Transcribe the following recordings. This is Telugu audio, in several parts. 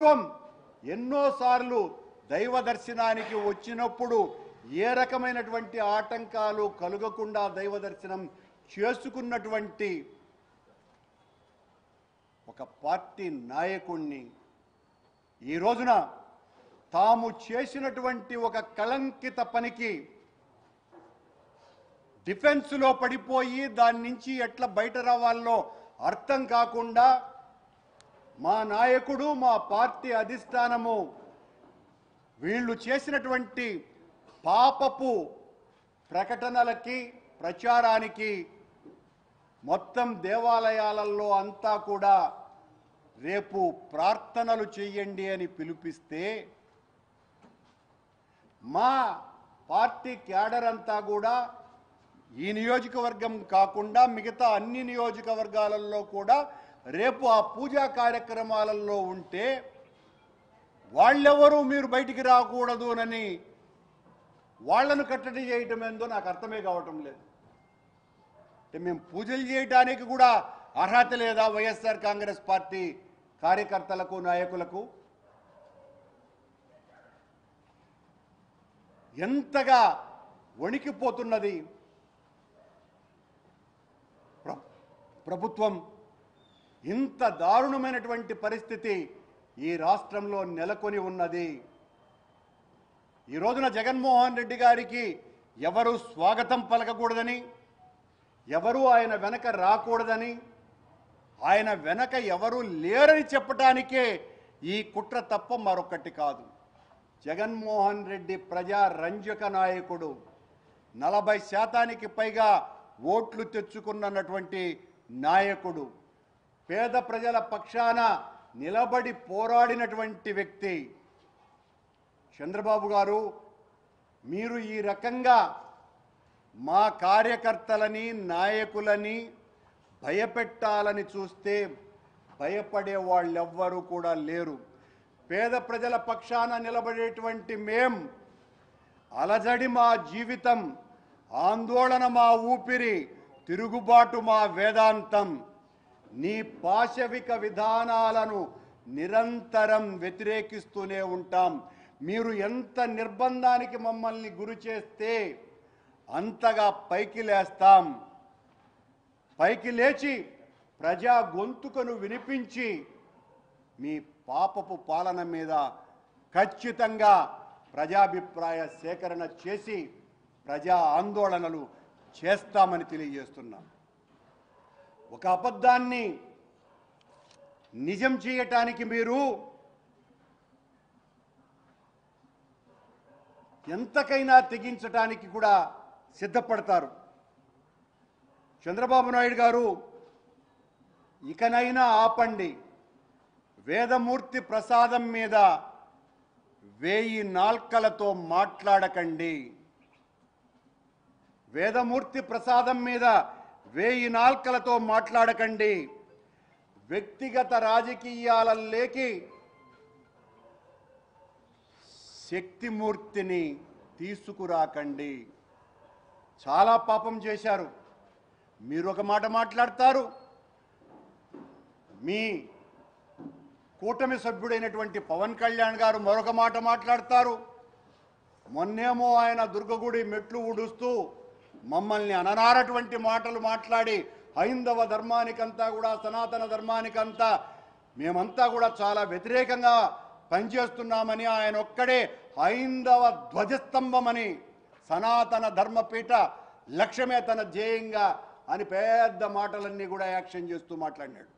ఎన్నోసార్లు దైవ దర్శనానికి వచ్చినప్పుడు ఏ రకమైనటువంటి ఆటంకాలు కలుగకుండా దైవ దర్శనం చేసుకున్నటువంటి ఒక పార్టీ నాయకుణ్ణి ఈ రోజున తాము చేసినటువంటి ఒక కళంకిత పనికి డిఫెన్స్లో పడిపోయి దాని నుంచి ఎట్లా బయట రావాలో అర్థం కాకుండా మా నాయకుడు మా పార్టీ అధిష్టానము వీళ్ళు చేసినటువంటి పాపపు ప్రకటనలకి ప్రచారానికి మొత్తం దేవాలయాలలో అంతా కూడా రేపు ప్రార్థనలు చేయండి అని పిలుపిస్తే మా పార్టీ క్యాడర్ అంతా కూడా ఈ నియోజకవర్గం కాకుండా మిగతా అన్ని నియోజకవర్గాలలో కూడా రేపు ఆ పూజా కార్యక్రమాలలో ఉంటే వాళ్ళెవరూ మీరు బయటికి రాకూడదునని వాళ్లను కట్టడి చేయటం ఏందో నాకు అర్థమే కావటం లేదు. అంటే మేము పూజలు చేయడానికి కూడా అర్హత లేదా వైఎస్ఆర్ కాంగ్రెస్ పార్టీ కార్యకర్తలకు నాయకులకు? ఎంతగా వణికిపోతున్నది ప్రభుత్వం. ఇంత దారుణమైనటువంటి పరిస్థితి ఈ రాష్ట్రంలో నెలకొని ఉన్నది. ఈ రోజున జగన్మోహన్ రెడ్డి గారికి ఎవరు స్వాగతం పలకకూడదని, ఎవరు ఆయన వెనక రాకూడదని, ఆయన వెనక ఎవరు లేరని చెప్పటానికే ఈ కుట్ర తప్ప మరొకటి కాదు. జగన్మోహన్ రెడ్డి ప్రజా రంజక నాయకుడు, 40% పైగా ఓట్లు తెచ్చుకున్నటువంటి నాయకుడు, పేద ప్రజల పక్షాన నిలబడి పోరాడినటువంటి వ్యక్తి చంద్రబాబు గారు. మీరు ఈ రకంగా మా కార్యకర్తలని నాయకులని భయపెట్టాలని చూస్తే భయపడే వాళ్ళెవ్వరూ కూడా లేరు. పేద ప్రజల పక్షాన నిలబడేటువంటి మేం, అలజడి మా జీవితం, ఆందోళన మా ఊపిరి, తిరుగుబాటు మా వేదాంతం. నీ పాశవిక విధానాలను నిరంతరం వ్యతిరేకిస్తూనే ఉంటాం. మీరు ఎంత నిర్బంధానికి మమ్మల్ని గురి చేస్తే అంతగా పైకి లేస్తాం. పైకి లేచి ప్రజా గొంతుకను వినిపించి మీ పాపపు పాలన మీద ఖచ్చితంగా ప్రజాభిప్రాయ సేకరణ చేసి ప్రజా ఆందోళనలు చేస్తామని తెలియజేస్తున్నాం. ఒక అబద్ధాన్ని నిజం చేయటానికి మీరు ఎంతకైనా తెగించటానికి కూడా సిద్ధపడతారు. చంద్రబాబు నాయుడు గారు, ఇకనైనా ఆపండి. వేదమూర్తి ప్రసాదం మీద 1000 నాల్కలతో మాట్లాడకండి. వేదమూర్తి ప్రసాదం మీద 1000 నాల్కలతో మాట్లాడకండి. వ్యక్తిగత రాజకీయాలలోకి శక్తిమూర్తిని తీసుకురాకండి. చాలా పాపం చేశారు. మీరు ఒక మాట మాట్లాడతారు, మీ కూటమి సభ్యుడైనటువంటి పవన్ కళ్యాణ్ గారు మరొక మాట మాట్లాడతారు. మొన్నేమో ఆయన దుర్గగుడి మెట్లు ఊడుస్తూ మమ్మల్ని అననారటువంటి మాటలు మాట్లాడి హైందవ ధర్మానికంతా కూడా, సనాతన ధర్మానికంతా మేమంతా కూడా చాలా వ్యతిరేకంగా పనిచేస్తున్నామని, ఆయన ఒక్కడే హైందవ ధ్వజస్తంభమని, సనాతన ధర్మపీఠ లక్ష్యమే తన ధ్యేయంగా అని పెద్ద మాటలన్నీ కూడా యాక్షన్ చేస్తూ మాట్లాడినాడు.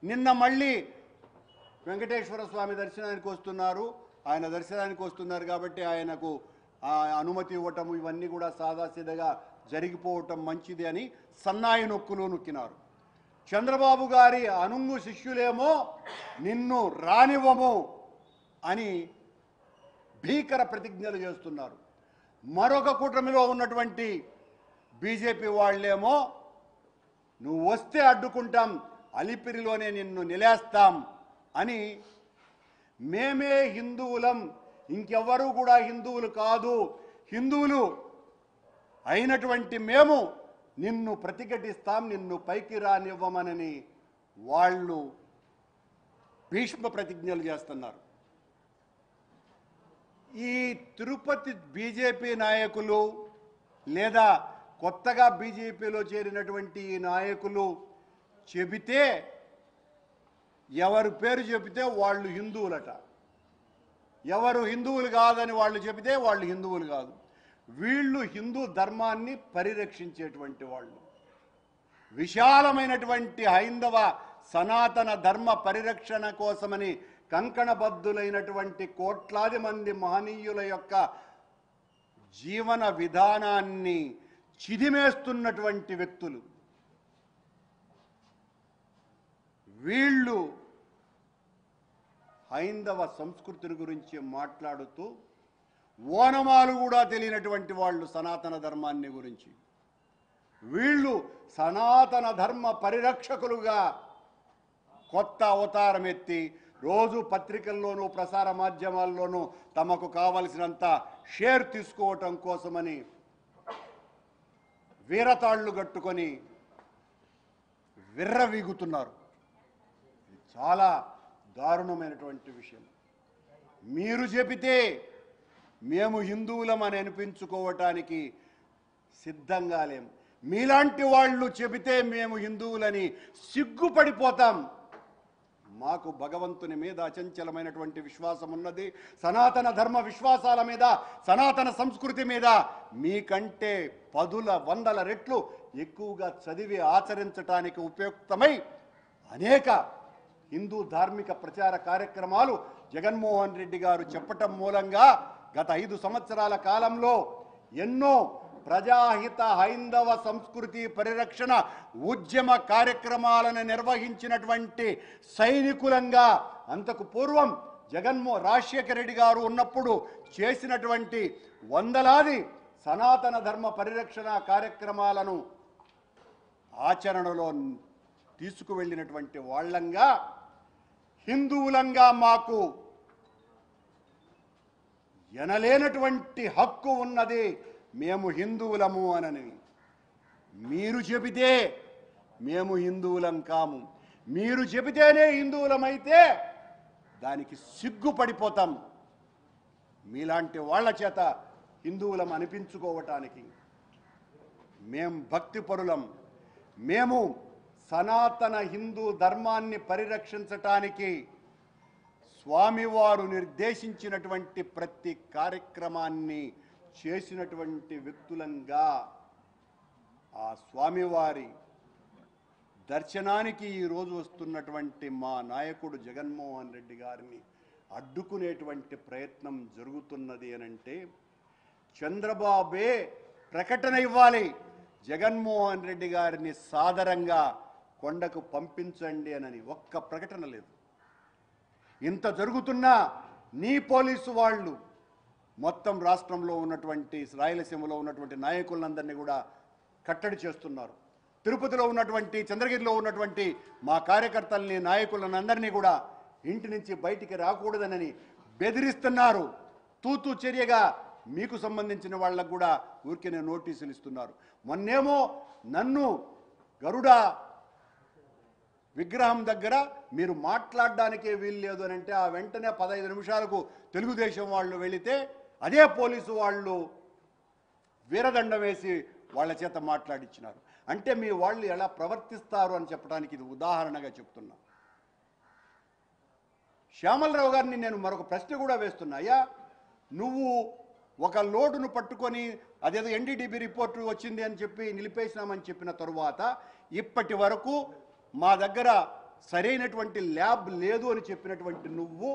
నిన్న మళ్ళీ వెంకటేశ్వర స్వామి దర్శనానికి వస్తున్నారు. ఆయన దర్శనానికి వస్తున్నారు కాబట్టి ఆయనకు అనుమతి ఇవ్వటం, ఇవన్నీ కూడా సాదాసీదగా జరిగిపోవటం మంచిది అని సన్నాయి నొక్కులు నొక్కినారు. చంద్రబాబు గారి అనుంగు శిష్యులేమో నిన్ను రానివ్వము అని భీకర ప్రతిజ్ఞలు చేస్తున్నారు. మరొక కూటమిలో ఉన్నటువంటి బీజేపీ వాళ్ళేమో నువ్వు వస్తే అడ్డుకుంటాం, అలిపిరిలోనే నిన్ను నిలేస్తాం అని, మేమే హిందువులం, ఇంకెవ్వరూ కూడా హిందువులు కాదు, హిందువులు అయినటువంటి మేము నిన్ను ప్రతిఘటిస్తాం, నిన్ను పైకి రానివ్వమనని వాళ్ళు భీష్మ ప్రతిజ్ఞలు చేస్తున్నారు. ఈ తిరుపతి బీజేపీ నాయకులు లేదా కొత్తగా బీజేపీలో చేరినటువంటి ఈ నాయకులు చెబితే, ఎవరి పేరు చెబితే వాళ్ళు హిందువులట, ఎవరు హిందువులు కాదని వాళ్ళు చెబితే వాళ్ళు హిందువులు కాదు. వీళ్ళు హిందూ ధర్మాన్ని పరిరక్షించేటువంటి వాళ్ళు, విశాలమైనటువంటి హైందవ సనాతన ధర్మ పరిరక్షణ కోసమని కంకణబద్ధులైనటువంటి కోట్లాది మంది మహనీయుల యొక్క జీవన విధానాన్ని చిదిమేస్తున్నటువంటి వ్యక్తులు వీళ్ళు. హైందవ సంస్కృతిని గురించి మాట్లాడుతూ ఓనమాలు కూడా తెలియనటువంటి వాళ్ళు సనాతన ధర్మాన్ని గురించి. వీళ్ళు సనాతన ధర్మ పరిరక్షకులుగా కొత్త అవతారం ఎత్తి రోజు పత్రికల్లోనూ ప్రసార మాధ్యమాల్లోనూ తమకు కావలసినంత షేర్ తీసుకోవటం కోసమని వీరతాళ్లు కట్టుకొని విర్రవీగుతున్నారు. చాలా దారుణమైనటువంటి విషయం. మీరు చెబితే మేము హిందువులమని అనిపించుకోవటానికి సిద్ధంగా లేం. మీలాంటి వాళ్ళు చెబితే మేము హిందువులని సిగ్గుపడిపోతాం. మాకు భగవంతుని మీద అచంచలమైనటువంటి విశ్వాసం ఉన్నది. సనాతన ధర్మ విశ్వాసాల మీద, సనాతన సంస్కృతి మీద మీకంటే పదుల వందల రెట్లు ఎక్కువగా చదివి ఆచరించటానికి ఉపయుక్తమై అనేక హిందూ ధార్మిక ప్రచార కార్యక్రమాలు జగన్మోహన్ రెడ్డి గారు చెప్పటం మూలంగా గత 5 సంవత్సరాల కాలంలో ఎన్నో ప్రజాహిత హైందవ సంస్కృతి పరిరక్షణ ఉద్యమ కార్యక్రమాలను నిర్వహించినటువంటి సైనికులంగా, అంతకు పూర్వం రాజశేఖర రెడ్డి గారు ఉన్నప్పుడు చేసినటువంటి వందలాది సనాతన ధర్మ పరిరక్షణ కార్యక్రమాలను ఆచరణలో తీసుకువెళ్ళినటువంటి వాళ్ళంగా, హిందువులంగా మాకు ఎనలేనటువంటి హక్కు ఉన్నది, మేము హిందువులము అనని. మీరు చెబితే మేము హిందువులం కాము. మీరు చెబితేనే హిందువులమైతే దానికి సిగ్గుపడిపోతాం. మీలాంటి వాళ్ళ చేత హిందువులం అనిపించుకోవటానికి. మేం భక్తిపరులం. మేము సనాతన హిందూ ధర్మాన్ని పరిరక్షించటానికి స్వామివారు నిర్దేశించినటువంటి ప్రతి కార్యక్రమాన్ని చేసినటువంటి వ్యక్తులంగా ఆ స్వామివారి దర్శనానికి ఈరోజు వస్తున్నటువంటి మా నాయకుడు జగన్మోహన్ రెడ్డి గారిని అడ్డుకునేటువంటి ప్రయత్నం జరుగుతున్నది అనంటే, చంద్రబాబే ప్రకటన ఇవ్వాలి, జగన్మోహన్ రెడ్డి గారిని సాదరంగా కొండకు పంపించండి అనని. ఒక్క ప్రకటన లేదు. ఇంత జరుగుతున్నా నీ పోలీసు వాళ్ళు మొత్తం రాష్ట్రంలో ఉన్నటువంటి, రాయలసీమలో ఉన్నటువంటి నాయకులందరినీ కూడా కట్టడి చేస్తున్నారు. తిరుపతిలో ఉన్నటువంటి, చంద్రగిరిలో ఉన్నటువంటి మా కార్యకర్తల్ని, నాయకులందరినీ కూడా ఇంటి నుంచి బయటికి రాకూడదనని బెదిరిస్తున్నారు. తూతూ చర్యగా మీకు సంబంధించిన వాళ్ళకు కూడా ఊరికే నోటీసులు ఇస్తున్నారు. మొన్నేమో నన్ను గరుడ విగ్రహం దగ్గర మీరు మాట్లాడడానికే వీలు లేదు అని అంటే, ఆ వెంటనే 15 నిమిషాలకు తెలుగుదేశం వాళ్ళు వెళితే అదే పోలీసు వాళ్ళు వీరదండం వేసి వాళ్ళ చేత మాట్లాడించినారు. అంటే మీ వాళ్ళు ఎలా ప్రవర్తిస్తారు అని చెప్పడానికి ఇది ఉదాహరణగా చెప్తున్నా. శ్యామలరావు గారిని నేను మరొక ప్రశ్న కూడా వేస్తున్నా. అయ్యా, నువ్వు ఒక లోడును పట్టుకొని అదేదో ఎన్డీడీబీ రిపోర్టు వచ్చింది అని చెప్పి నిలిపేసినామని చెప్పిన తరువాత ఇప్పటి వరకు మా దగ్గర సరైనటువంటి ల్యాబ్ లేదు అని చెప్పినటువంటి నువ్వు